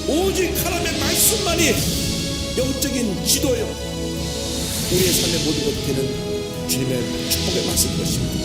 오직 하나님의 말씀만이 영적인 지도요, 우리의 삶의 모든 것이 되는 주님의 축복의 말씀인 것입니다.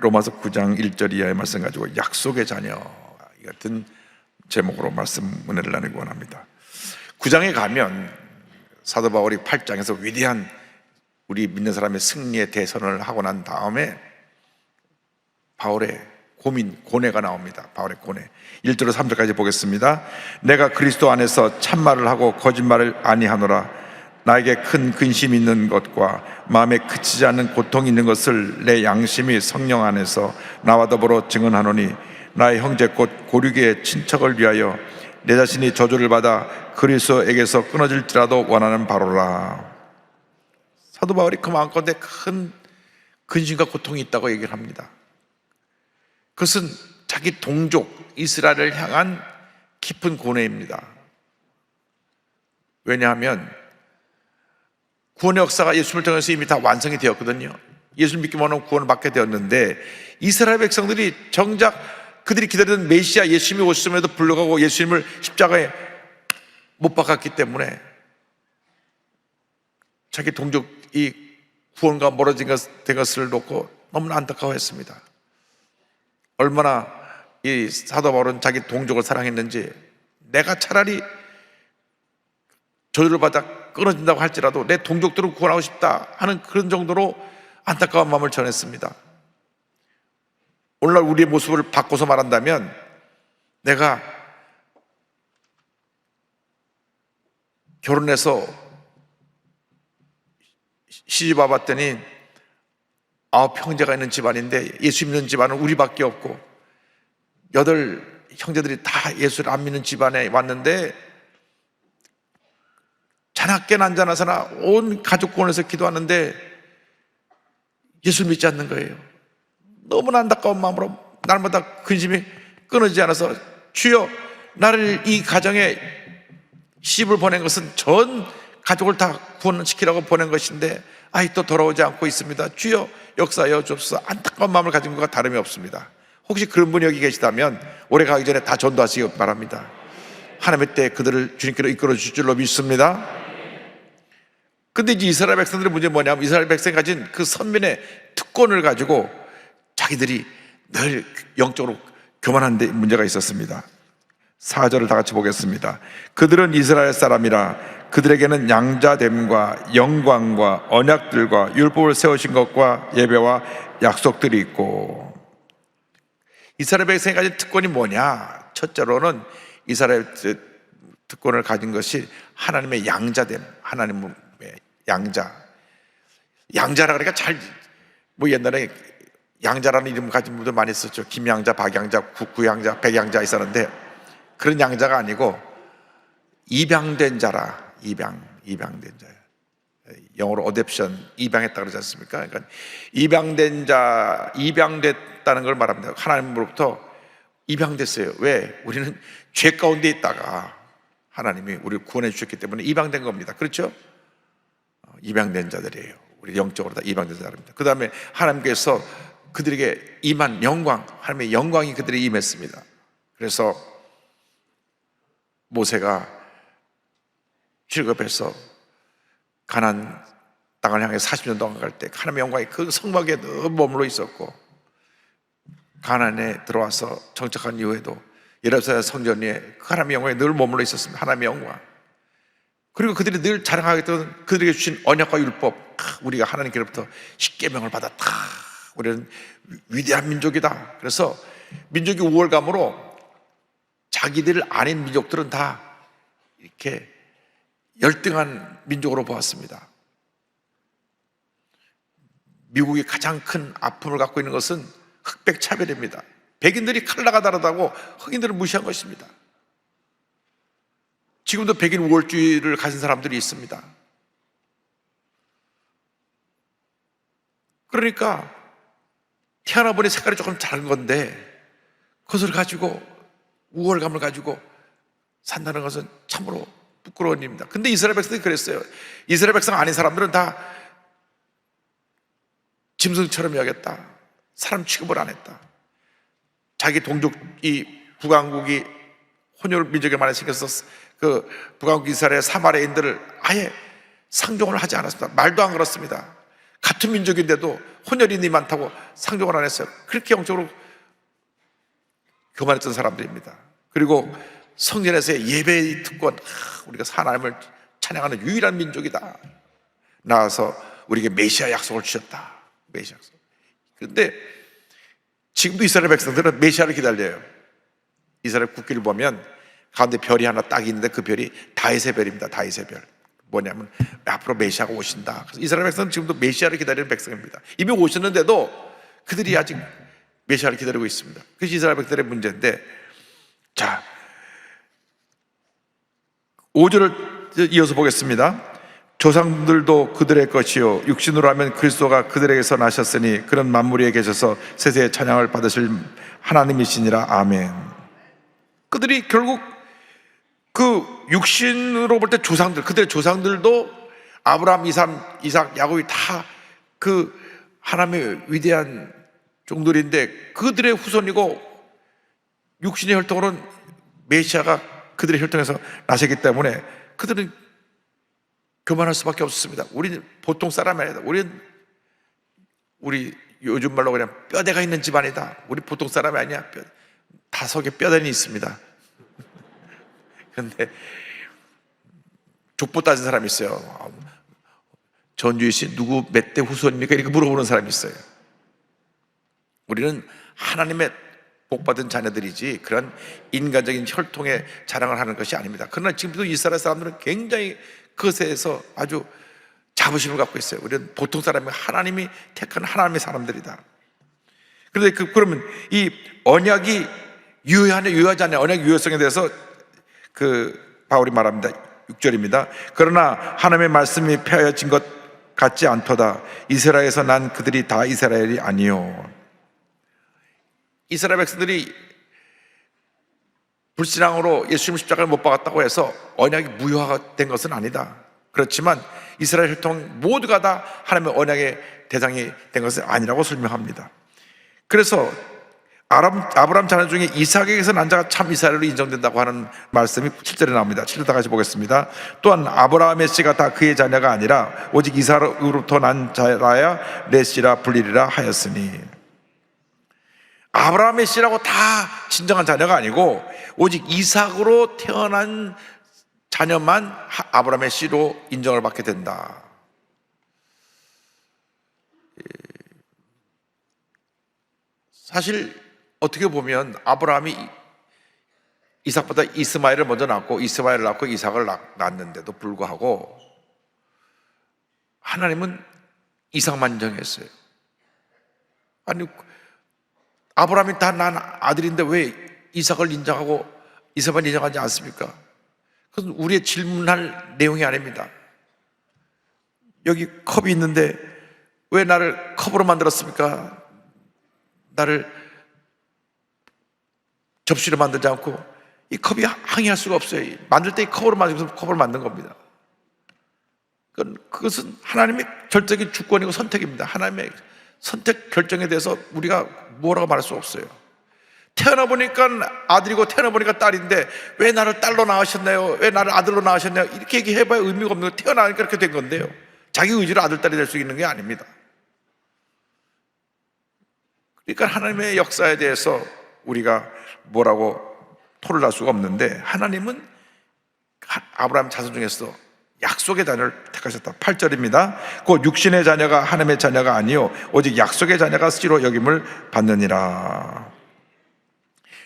로마서 9장 1절 이하의 말씀 가지고 약속의 자녀 같은 제목으로 말씀 은혜를 나누기 원합니다. 9장에 가면 사도 바울이 8장에서 위대한 우리 믿는 사람의 승리의 대선을 하고 난 다음에 바울의 고뇌가 나옵니다. 바울의 고뇌. 1절로 3절까지 보겠습니다. 내가 그리스도 안에서 참말을 하고 거짓말을 아니하노라. 나에게 큰 근심이 있는 것과 마음에 그치지 않는 고통이 있는 것을 내 양심이 성령 안에서 나와 더불어 증언하노니, 나의 형제 곧 고륙의 친척을 위하여 내 자신이 저주를 받아 그리스도에게서 끊어질지라도 원하는 바로라. 사도 바울이 그 마음가운데 큰 근심과 고통이 있다고 얘기를 합니다. 그것은 자기 동족 이스라엘을 향한 깊은 고뇌입니다. 왜냐하면 구원의 역사가 예수를 통해서 이미 다 완성이 되었거든요. 예수를 믿기만 하면 구원을 받게 되었는데 이스라엘 백성들이 정작 그들이 기다리던 메시아 예수님이 오셨음에도 불구하고 예수님을 십자가에 못 박았기 때문에 자기 동족이 구원과 멀어진 된 것을 놓고 너무나 안타까워했습니다. 얼마나 이 사도 바울은 자기 동족을 사랑했는지, 내가 차라리 저주를 받아 끊어진다고 할지라도 내 동족들을 구원하고 싶다 하는 그런 정도로 안타까운 마음을 전했습니다. 오늘날 우리의 모습을 바꿔서 말한다면, 내가 결혼해서 시집 와봤더니 9 형제가 있는 집안인데 예수 믿는 집안은 우리밖에 없고 8 형제들이 다 예수를 안 믿는 집안에 왔는데 자나깨나 안자나서나 온 가족 구원해서 기도하는데 예수를 믿지 않는 거예요. 너무나 안타까운 마음으로 날마다 근심이 끊어지지 않아서, 주여, 나를 이 가정에 시집을 보낸 것은 전 가족을 다 구원시키라고 보낸 것인데 아직도 돌아오지 않고 있습니다. 주여 역사하여 주옵소서. 안타까운 마음을 가진 것과 다름이 없습니다. 혹시 그런 분이 여기 계시다면 올해 가기 전에 다 전도하시기 바랍니다. 하나님의 때 그들을 주님께로 이끌어 주실 줄로 믿습니다. 근데 이제 이스라엘 백성들의 문제는 뭐냐면, 이스라엘 백성이 가진 그 선민의 특권을 가지고 자기들이 늘 영적으로 교만한 데 문제가 있었습니다. 4절을 다 같이 보겠습니다. 그들은 이스라엘 사람이라 그들에게는 양자됨과 영광과 언약들과 율법을 세우신 것과 예배와 약속들이 있고. 이스라엘 백성이 가진 특권이 뭐냐? 첫째로는 이스라엘 특권을 가진 것이 하나님의 양자됨, 하나님의 양자라 그러니까 옛날에 양자라는 이름 가진 분들 많이 있었죠. 김양자, 박양자, 구양자, 백양자 있었는데 그런 양자가 아니고 입양된 자라. 입양된 자예요. 영어로 어댑션, 입양했다 그러지 않습니까? 그러니까 입양된 자, 입양됐다는 걸 말합니다. 하나님으로부터 입양됐어요. 왜? 우리는 죄 가운데 있다가 하나님이 우리를 구원해 주셨기 때문에 입양된 겁니다. 그렇죠? 입양된 자들이에요. 우리 영적으로 다 입양된 자들입니다. 그 다음에 하나님께서 그들에게 임한 영광, 하나님의 영광이 그들에게 임했습니다. 그래서 모세가 출애굽해서 가나안 땅을 향해 40년 동안 갈 때 하나님의 영광이 그 성막에 늘 머물러 있었고, 가나안에 들어와서 정착한 이후에도 예루살렘 성전 위에 그 하나님의 영광이 늘 머물러 있었습니다. 하나님의 영광. 그리고 그들이 늘 자랑하겠던 그들에게 주신 언약과 율법, 우리가 하나님께로부터 십계명을 받았다, 우리는 위대한 민족이다. 그래서 민족이 우월감으로 자기들 아닌 민족들은 다 이렇게 열등한 민족으로 보았습니다. 미국이 가장 큰 아픔을 갖고 있는 것은 흑백 차별입니다. 백인들이 컬러가 다르다고 흑인들을 무시한 것입니다. 지금도 백인 우월주의를 가진 사람들이 있습니다. 그러니까 태어나보니 색깔이 조금 다른 건데 그것을 가지고 우월감을 가지고 산다는 것은 참으로 부끄러운 일입니다. 근데 이스라엘 백성들이 그랬어요. 이스라엘 백성 아닌 사람들은 다 짐승처럼 여겼다. 사람 취급을 안 했다. 자기 동족, 이 북왕국이 혼혈 민족에 많이 생겨서 그 북왕국 이스라엘 사마리아인들을 아예 상종을 하지 않았습니다. 말도 안 걸었습니다. 같은 민족인데도 혼혈인이 많다고 상종을 안 했어요. 그렇게 영적으로 교만했던 사람들입니다. 그리고 성전에서의 예배의 특권, 우리가 하나님을 찬양하는 유일한 민족이다. 나와서 우리에게 메시아 약속을 주셨다. 메시아 약속. 그런데 지금도 이스라엘 백성들은 메시아를 기다려요. 이스라엘 국기를 보면 가운데 별이 하나 딱 있는데 그 별이 다윗의 별입니다. 다윗의 별. 뭐냐면 앞으로 메시아가 오신다. 그래서 이스라엘 백성은 지금도 메시아를 기다리는 백성입니다. 이미 오셨는데도 그들이 아직 메시아를 기다리고 있습니다. 그것이 이스라엘 백성들의 문제인데, 자 5절을 이어서 보겠습니다. 조상들도 그들의 것이요 육신으로 하면 그리스도가 그들에게서 나셨으니 그런 만물 위에 계셔서 세세의 찬양을 받으실 하나님이시니라. 아멘. 그들이 결국 그 육신으로 볼 때 조상들, 그들의 조상들도 아브라함, 이삭, 야곱이 다 그 하나님의 위대한 종들인데 그들의 후손이고 육신의 혈통으로는 메시아가 그들의 혈통에서 나시기 때문에 그들은 교만할 수밖에 없었습니다. 우리는 보통 사람이 아니다. 우리 요즘 말로 그냥 뼈대가 있는 집안이다. 우리 보통 사람이 아니야. 다석에 뼈대는 있습니다. 그런데 족보 따진 사람이 있어요. 전주희 씨 누구 몇 대 후손입니까? 이렇게 물어보는 사람이 있어요. 우리는 하나님의 복받은 자녀들이지 그런 인간적인 혈통의 자랑을 하는 것이 아닙니다. 그러나 지금도 이스라엘 사람들은 굉장히 그것에서 아주 자부심을 갖고 있어요. 우리는 보통 사람이 하나님이 택한 하나님의 사람들이다. 그런데 그러면 이 언약이 유효하냐 유효하지 않냐, 언약 유효성에 대해서 바울이 말합니다. 6절입니다. 그러나 하나님의 말씀이 폐하여진 것 같지 않도다. 이스라엘에서 난 그들이 다 이스라엘이 아니요. 이스라엘 백성들이 불신앙으로 예수님 십자가를 못 박았다고 해서 언약이 무효화가 된 것은 아니다. 그렇지만 이스라엘 혈통 모두가 다 하나님의 언약의 대상이 된 것은 아니라고 설명합니다. 그래서 아브라함 자녀 중에 이삭에게서 난 자가 참 이스라엘로 인정된다고 하는 말씀이 7절에 나옵니다. 7절 다 같이 보겠습니다. 또한 아브라함의 씨가 다 그의 자녀가 아니라 오직 이삭으로부터 난 자라야 내 씨라 불리리라 하였으니, 아브라함의 씨라고 다 진정한 자녀가 아니고 오직 이삭으로 태어난 자녀만 아브라함의 씨로 인정을 받게 된다. 사실 어떻게 보면 아브라함이 이삭보다 이스마엘을 먼저 낳고 이스마엘을 낳고 이삭을 낳았는데도 불구하고 하나님은 이삭만 인정했어요. 아니, 아브라함이 다 난 아들인데 왜 이삭을 인정하고 이삭만 인정하지 않습니까? 그것은 우리의 질문할 내용이 아닙니다. 여기 컵이 있는데 왜 나를 컵으로 만들었습니까? 나를 접시로 만들지 않고. 이 컵이 항의할 수가 없어요. 만들 때 이 컵으로 만들어서 컵을 만든 겁니다. 그것은 하나님의 결정적인 주권이고 선택입니다. 하나님의 선택 결정에 대해서 우리가 뭐라고 말할 수 없어요. 태어나 보니까 아들이고 태어나 보니까 딸인데 왜 나를 딸로 낳으셨나요? 왜 나를 아들로 낳으셨나요? 이렇게 얘기해봐야 의미가 없는 거예요. 태어나니까 그렇게 된 건데요, 자기 의지로 아들, 딸이 될 수 있는 게 아닙니다. 그러니까 하나님의 역사에 대해서 우리가 뭐라고 토를 할 수가 없는데, 하나님은 아브라함 자손 중에서 약속의 자녀를 택하셨다. 8절입니다. 곧 육신의 자녀가 하나님의 자녀가 아니요 오직 약속의 자녀가 씨로 여김을 받느니라.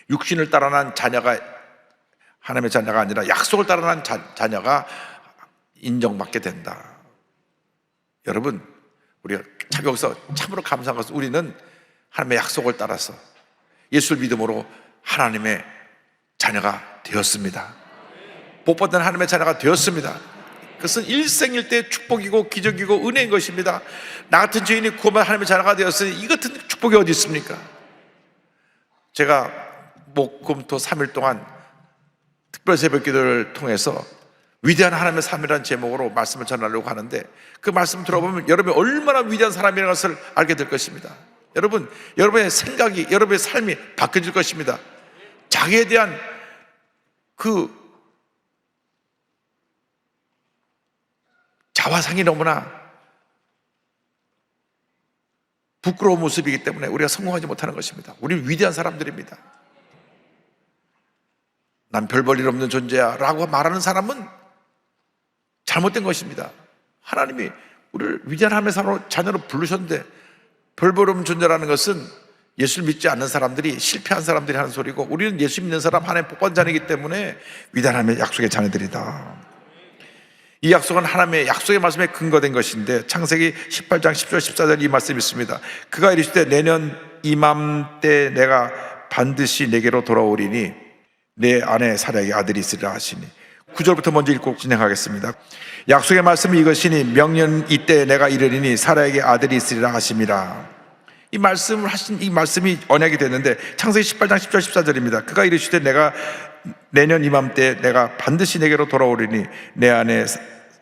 육신을 따라 난 자녀가 하나님의 자녀가 아니라 약속을 따라 난 자녀가 인정받게 된다. 여러분, 우리가 참 여기서 참으로 감사한 것은 우리는 하나님의 약속을 따라서 예수를 믿음으로 하나님의 자녀가 되었습니다. 복받은 하나님의 자녀가 되었습니다. 그것은 일생일대의 축복이고 기적이고 은혜인 것입니다. 나 같은 죄인이 구원받은 하나님의 자녀가 되었으니 이 같은 축복이 어디 있습니까? 제가 목, 금, 토 3일 동안 특별 새벽 기도를 통해서 위대한 하나님의 삶이라는 제목으로 말씀을 전하려고 하는데, 그 말씀 들어보면 여러분이 얼마나 위대한 사람이라는 것을 알게 될 것입니다. 여러분, 여러분의 생각이, 여러분의 삶이 바뀌어질 것입니다. 자기에 대한 자화상이 너무나 부끄러운 모습이기 때문에 우리가 성공하지 못하는 것입니다. 우리는 위대한 사람들입니다. 난 별 볼 일 없는 존재야 라고 말하는 사람은 잘못된 것입니다. 하나님이 우리를 위대한 하나님의 자녀로 부르셨는데, 별 볼 없는 존재라는 것은 예수를 믿지 않는 사람들이, 실패한 사람들이 하는 소리고, 우리는 예수 믿는 사람, 하나님의 복받은 자녀이기 때문에 위대한 하나님의 약속의 자녀들이다. 이 약속은 하나님의 약속의 말씀에 근거된 것인데, 창세기 18장 10절 14절 이 말씀이 있습니다. 그가 이르시되 내년 이맘때 내가 반드시 내게로 돌아오리니 내 안에 사라에게 아들이 있으리라 하시니. 9절부터 먼저 읽고 진행하겠습니다. 약속의 말씀이 이것이니 명년 이때 내가 이르리니 사라에게 아들이 있으리라 하심이라. 이 말씀을 하신 이 말씀이 언약이 됐는데, 창세기 18장 10절 14절입니다. 그가 이르시되 내가 내년 이맘때 내가 반드시 내게로 돌아오리니 내 안에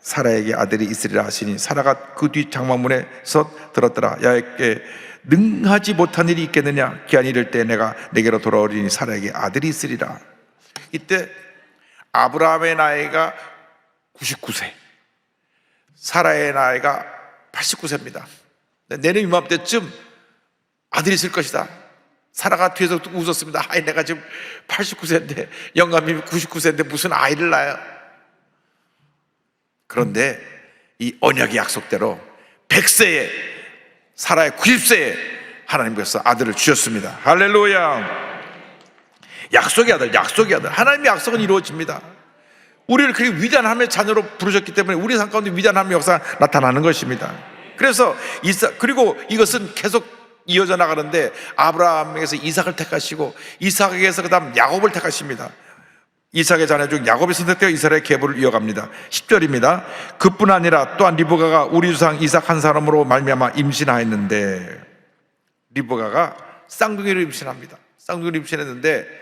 사라에게 아들이 있으리라 하시니, 사라가 그 뒤 장막문에서 들었더라. 야곱께 능하지 못한 일이 있겠느냐? 기한이 이를 때 내가 내게로 돌아오리니 사라에게 아들이 있으리라. 이때 아브라함의 나이가 99세, 사라의 나이가 89세입니다. 내년 이맘때쯤 아들이 있을 것이다. 사라가 뒤에서 웃었습니다. 아이, 내가 지금 89세인데 영감님이 99세인데 무슨 아이를 낳아요? 그런데 이 언약의 약속대로 100세에, 사라의 90세에 하나님께서 아들을 주셨습니다. 할렐루야. 약속의 아들, 약속의 아들. 하나님의 약속은 이루어집니다. 우리를 그렇게 위대한 하나님의 자녀로 부르셨기 때문에 우리 삶 가운데 위대한 하나님의 역사가 나타나는 것입니다. 그래서 그리고 이것은 계속 이어져 나가는데 아브라함에게서 이삭을 택하시고 이삭에게서 그 다음 야곱을 택하십니다. 이삭의 자녀 중 야곱이 선택되어 이스라엘의 계보를 이어갑니다. 10절입니다. 그뿐 아니라 또한 리브가가 우리 조상 이삭 한 사람으로 말미암아 임신하였는데, 리브가가 쌍둥이를 임신합니다. 쌍둥이를 임신했는데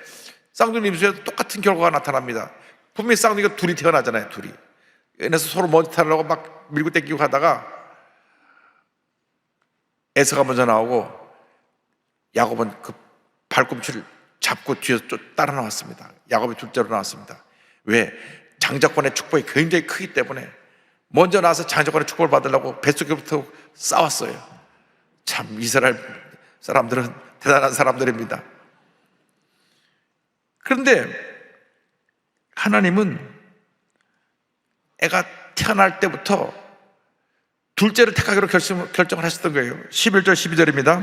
쌍둥이 임신에도 똑같은 결과가 나타납니다. 분명히 쌍둥이가 둘이 태어나잖아요. 둘이. 그래서 서로 먼저 타려고 막 밀고 땡기고 하다가 에서가 먼저 나오고 야곱은 그 발꿈치를 잡고 뒤에서 따라 나왔습니다. 야곱이 둘째로 나왔습니다. 왜? 장자권의 축복이 굉장히 크기 때문에 먼저 나와서 장자권의 축복을 받으려고 뱃속에부터 싸웠어요. 참 이스라엘 사람들은 대단한 사람들입니다. 그런데 하나님은 애가 태어날 때부터 둘째를 택하기로 결정을 하셨던 거예요. 11절 12절입니다.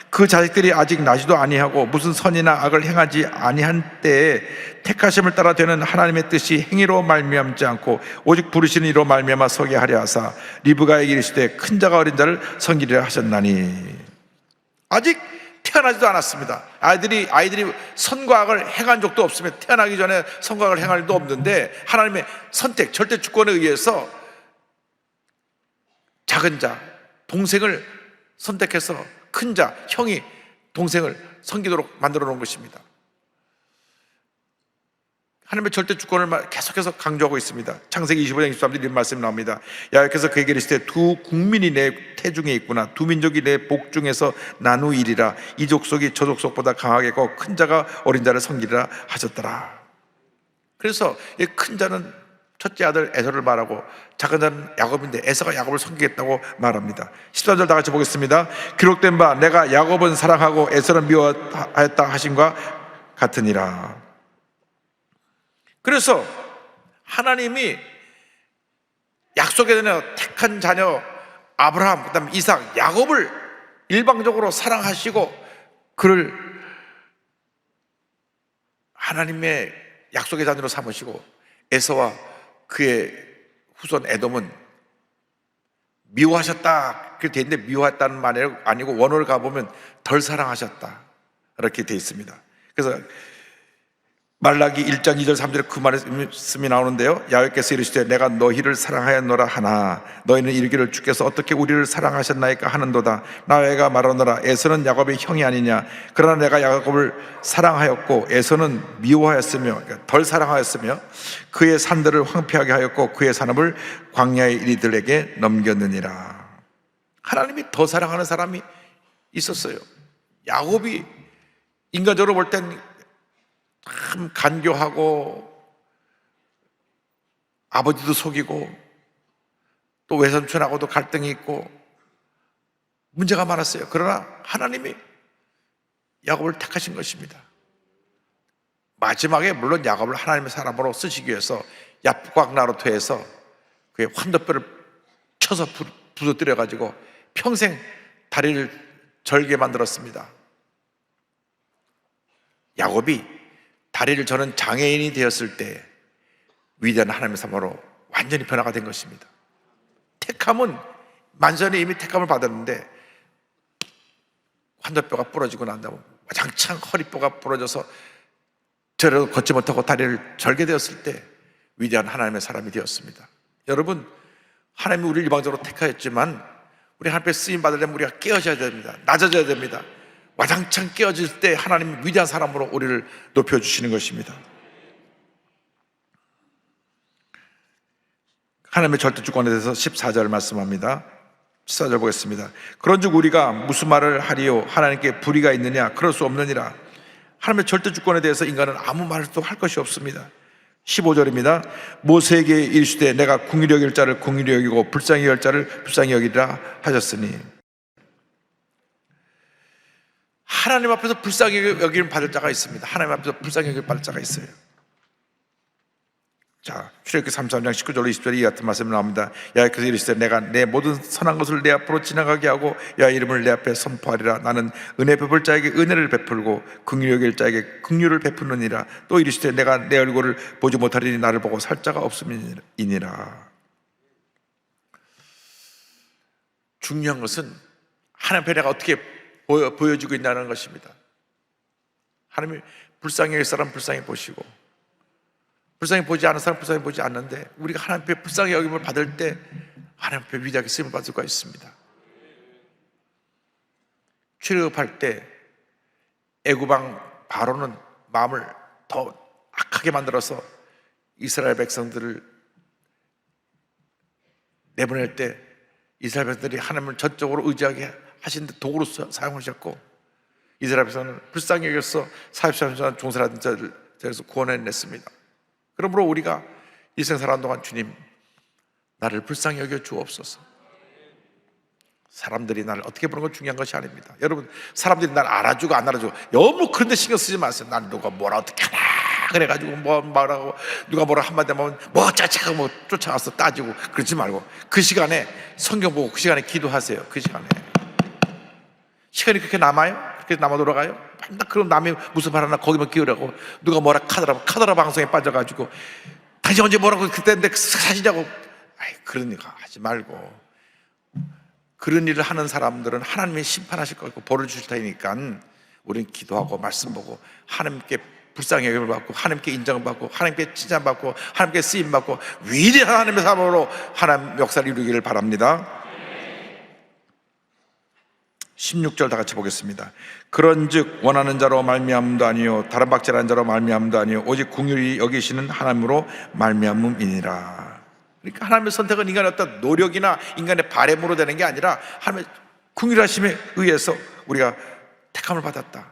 그 자식들이 아직 나지도 아니하고 무슨 선이나 악을 행하지 아니한 때에 택하심을 따라 되는 하나님의 뜻이 행위로 말미암지 않고 오직 부르시는 이로 말미암아 서게 하려 하사 리브가에게 이르시되 큰 자가 어린 자를 섬기리라 하셨나니. 아직 태어나지도 않았습니다. 아이들이 선과 악을 행한 적도 없으며 태어나기 전에 선과 악을 행할 일도 없는데 하나님의 선택, 절대 주권에 의해서 작은 자, 동생을 선택해서 큰 자, 형이 동생을 섬기도록 만들어 놓은 것입니다. 하나님의 절대 주권을 계속해서 강조하고 있습니다. 창세기 25장 23절 이런 말씀이 나옵니다. 야곱께서 그에게 이르시되 두 국민이 내 태중에 있구나. 두 민족이 내 복중에서 나누이리라. 이 족속이 저 족속보다 강하겠고 큰 자가 어린 자를 섬기리라 하셨더라. 그래서 이 큰 자는 첫째 아들 에서를 말하고 작은 자는 야곱인데 에서가 야곱을 섬기겠다고 말합니다. 13절 다 같이 보겠습니다. 기록된 바 내가 야곱은 사랑하고 에서는 미워하였다 하신과 같으니라. 그래서 하나님이 약속에 대한 택한 자녀 아브라함, 그 다음에 이삭, 야곱을 일방적으로 사랑하시고 그를 하나님의 약속의 자녀로 삼으시고 에서와 그의 후손 에돔은 미워하셨다 그렇게 돼 있는데 미워했다는 말이 아니고 원어를 가보면 덜 사랑하셨다 이렇게 돼 있습니다. 그래서 말라기 1장 2절 3절에 그 말씀이 나오는데요. 야훼께서 이르시되 내가 너희를 사랑하였노라 하나 너희는 이르기를 주께서 어떻게 우리를 사랑하셨나이까 하는도다. 나외가 말하노라 에서는 야곱의 형이 아니냐. 그러나 내가 야곱을 사랑하였고 에서는 미워하였으며 그러니까 덜 사랑하였으며 그의 산들을 황폐하게 하였고 그의 산업을 광야의 이리들에게 넘겼느니라. 하나님이 더 사랑하는 사람이 있었어요. 야곱이 인간적으로 볼 땐 참 간교하고 아버지도 속이고 또 외삼촌하고도 갈등이 있고 문제가 많았어요. 그러나 하나님이 야곱을 택하신 것입니다. 마지막에 물론 야곱을 하나님의 사람으로 쓰시기 위해서 야프곽 나루토에서 그의 환도뼈를 쳐서 부서뜨려 가지고 평생 다리를 절게 만들었습니다. 야곱이 다리를 저는 장애인이 되었을 때 위대한 하나님의 사람으로 완전히 변화가 된 것입니다. 택함은 만선이 이미 택함을 받았는데 환도뼈가 부러지고 난 다음에 와장창 허리뼈가 부러져서 저를 걷지 못하고 다리를 절게 되었을 때 위대한 하나님의 사람이 되었습니다. 여러분, 하나님이 우리를 일방적으로 택하였지만 우리 하나님께 쓰임 받으려면 우리가 깨어져야 됩니다. 낮아져야 됩니다. 와장창 깨어질 때 하나님이 위대한 사람으로 우리를 높여주시는 것입니다. 하나님의 절대 주권에 대해서 14절 말씀합니다. 14절 보겠습니다. 그런즉 우리가 무슨 말을 하리요? 하나님께 불의가 있느냐? 그럴 수 없느니라. 하나님의 절대 주권에 대해서 인간은 아무 말도 할 것이 없습니다. 15절입니다. 모세에게 이르시되 내가 긍휼히 여길 자를 긍휼히 여기고 불쌍히 여길 자를 불쌍히 여기리라 하셨으니, 하나님 앞에서 불쌍히 여기는 받을 자가 있습니다. 하나님 앞에서 불쌍히 여기는 받을 자가 있어요. 자, 출애굽기 33장 19절로 20절에 이 같은 말씀이 나옵니다. 여호와께서 이르시되 내가 내 모든 선한 것을 내 앞으로 지나가게 하고 여호와의 이름을 내 앞에 선포하리라. 나는 은혜 베풀 자에게 은혜를 베풀고 긍휼히 여길 자에게 긍휼을 베푸느니라. 또 이르시되 내가 내 얼굴을 보지 못하리니 나를 보고 살 자가 없음이니라. 중요한 것은 하나님 앞에 내가 어떻게 보여주고 있다는 것입니다. 하나님이 불쌍히 여길 사람 불쌍히 보시고, 불쌍히 보지 않은 사람 불쌍히 보지 않는데, 우리가 하나님 앞에 불쌍히 여김을 받을 때 하나님 앞에 위대하게 쓰임을 받을 수가 있습니다. 출애굽할 때 애굽왕 바로는 마음을 더 악하게 만들어서 이스라엘 백성들을 내보낼 때 이스라엘 백성들이 하나님을 전적으로 의지하게 하시는데 도구로 사용하셨고, 이스라엘 백성은 불쌍히 여겨서 43년 종살이하던 자들에서 구원해냈습니다. 그러므로 우리가 일생 살아온 동안 주님, 나를 불쌍히 여겨 주옵소서. 사람들이 나를 어떻게 보는 건 중요한 것이 아닙니다. 여러분, 사람들이 나를 알아주고 안 알아주고 너무 그런 데 신경 쓰지 마세요. 난 누가 뭐라 어떻게 하나 그래가지고 뭐 말하고, 누가 뭐라 한마디 하면 뭐 짜차가 뭐 쫓아가서 따지고 그러지 말고, 그 시간에 성경 보고 그 시간에 기도하세요. 그 시간이 그렇게 남아요? 그렇게 남아 돌아가요? 맨날 그럼 남이 무슨 말 하나 거기만 끼우려고, 누가 뭐라 카더라 방송에 빠져가지고 당신 언제 뭐라고 그때인데 사시자고, 그런 거 하지 말고. 그런 일을 하는 사람들은 하나님이 심판하실 거고 벌을 주실 테니까 우리는 기도하고 말씀 보고 하나님께 불쌍히 여김을 받고 하나님께 인정을 받고 하나님께 칭찬받고 하나님께 쓰임받고 위대한 하나님의 사람으로 하나님 역사를 이루기를 바랍니다. 16절 다 같이 보겠습니다. 그런즉 원하는 자로 말미암음도 아니요 다른 박질하는 자로 말미암음도 아니요 오직 긍휼히 여기시는 하나님으로 말미암음이니라. 그러니까 하나님의 선택은 인간의 어떤 노력이나 인간의 바램으로 되는 게 아니라 하나님의 긍휼하심에 의해서 우리가 택함을 받았다.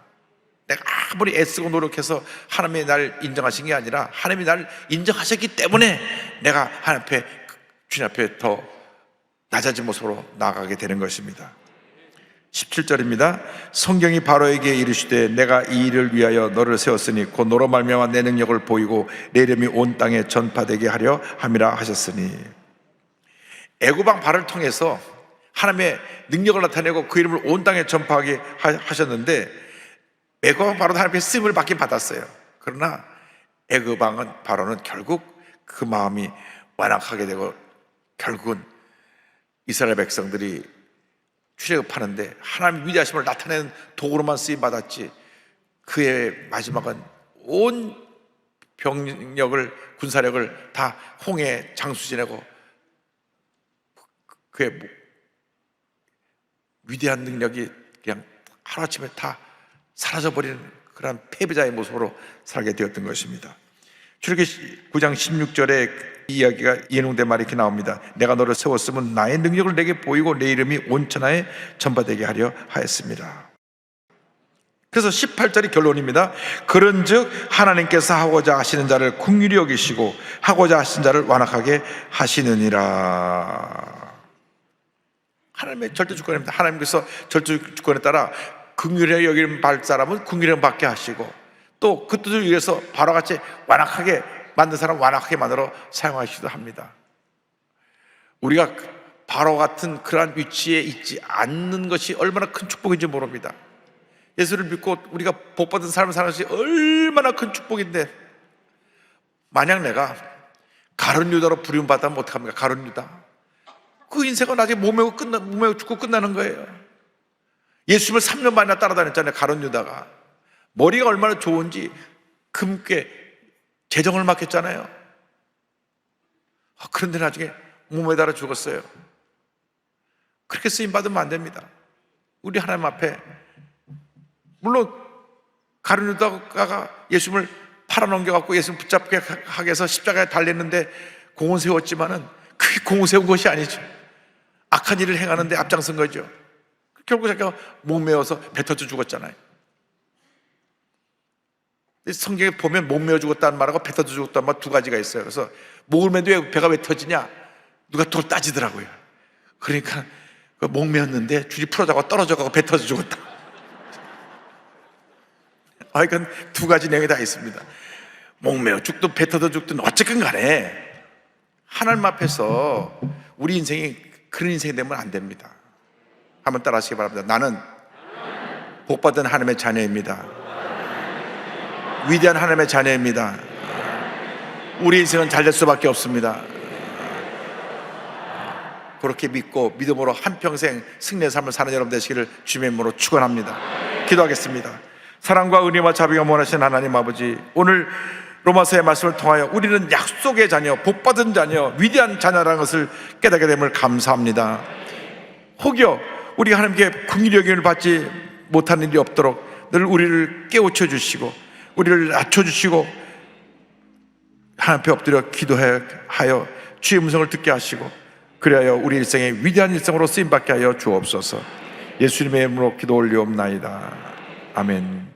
내가 아무리 애쓰고 노력해서 하나님이 날 인정하신 게 아니라 하나님이 날 인정하셨기 때문에 내가 하나님 앞에, 주님 앞에 더 낮아진 모습으로 나아가게 되는 것입니다. 17절입니다. 성경이 바로에게 이르시되 내가 이 일을 위하여 너를 세웠으니 곧 너로 말미암아 내 능력을 보이고 내 이름이 온 땅에 전파되게 하려 함이라 하셨으니, 애굽왕 바로를 통해서 하나님의 능력을 나타내고 그 이름을 온 땅에 전파하게 하셨는데, 애굽왕 바로도 하나님의 쓰임을 받긴 받았어요. 그러나 애굽왕은 바로는 결국 그 마음이 완악하게 되고 결국은 이스라엘 백성들이 출애굽하는데 하나님의 위대하심을 나타내는 도구로만 쓰임받았지, 그의 마지막은 온 병력을, 군사력을 다 홍해에 장수지내고 그의 위대한 능력이 그냥 하루아침에 다 사라져버리는 그런 패배자의 모습으로 살게 되었던 것입니다. 출애굽기 9장 16절에 이 이야기가 인용된 말이 이렇게 나옵니다. 내가 너를 세웠으면 나의 능력을 내게 보이고 내 이름이 온 천하에 전파되게 하려 하였습니다. 그래서 18절이 결론입니다. 그런즉 하나님께서 하고자 하시는 자를 긍휼히 여기시고 하고자 하신 자를 완악하게 하시느니라. 하나님의 절대 주권입니다. 하나님께서 절대 주권에 따라 긍휼히 여기는 받을 사람은 긍휼히 받게 하시고, 또 그 뜻을 위해서 바로같이 완악하게 만든 사람 완악하게 만들어 사용하시기도 합니다. 우리가 바로 같은 그러한 위치에 있지 않는 것이 얼마나 큰 축복인지 모릅니다. 예수를 믿고 우리가 복받은 삶을 사는 것이 얼마나 큰 축복인데, 만약 내가 가룟 유다로 부름받으면 어떡합니까? 가룟 유다, 그 인생은 아직 몸매고 죽고 끝나는 거예요. 예수님을 3년 만이나 따라다녔잖아요. 가룟 유다가 머리가 얼마나 좋은지 금괴 재정을 맡겼잖아요. 그런데 나중에 몸에 달아 죽었어요. 그렇게 쓰임받으면 안 됩니다. 우리 하나님 앞에, 물론 가룟 유다가 예수님을 팔아넘겨갖고 예수님 붙잡게 하게 해서 십자가에 달렸는데 공은 세웠지만은 그게 공은 세운 것이 아니죠. 악한 일을 행하는데 앞장선 거죠. 결국 자기가 목매어서 배 터져 죽었잖아요. 성경에 보면 목매어 죽었다는 말하고 배 터져 죽었다는 말 두 가지가 있어요. 그래서 목을 매는데 배가 왜 터지냐? 누가 그걸 따지더라고요. 그러니까 목매었는데 줄이 풀어져서 떨어져가고 배 터져 죽었다. 이건 두 가지 내용이 다 있습니다. 목매어 죽든 배 터져 죽든 어쨌든 간에 하나님 앞에서 우리 인생이 그런 인생이 되면 안 됩니다. 한번 따라 하시기 바랍니다. 나는 복받은 하나님의 자녀입니다. 위대한 하나님의 자녀입니다. 우리 인생은 잘 될 수밖에 없습니다. 그렇게 믿고 믿음으로 한평생 승리의 삶을 사는 여러분 되시기를 주님의 이름으로 축원합니다. 기도하겠습니다. 사랑과 은혜와 자비가 원하시는 하나님 아버지, 오늘 로마서의 말씀을 통하여 우리는 약속의 자녀, 복받은 자녀, 위대한 자녀라는 것을 깨닫게 됨을 감사합니다. 혹여 우리 하나님께 긍휼히 여김을 받지 못하는 일이 없도록 늘 우리를 깨우쳐 주시고 우리를 낮춰주시고 하나님 앞에 엎드려 기도하여 주의 음성을 듣게 하시고 그리하여 우리 일생의 위대한 일생으로 쓰임받게 하여 주옵소서. 예수님의 이름으로 기도 올리옵나이다. 아멘.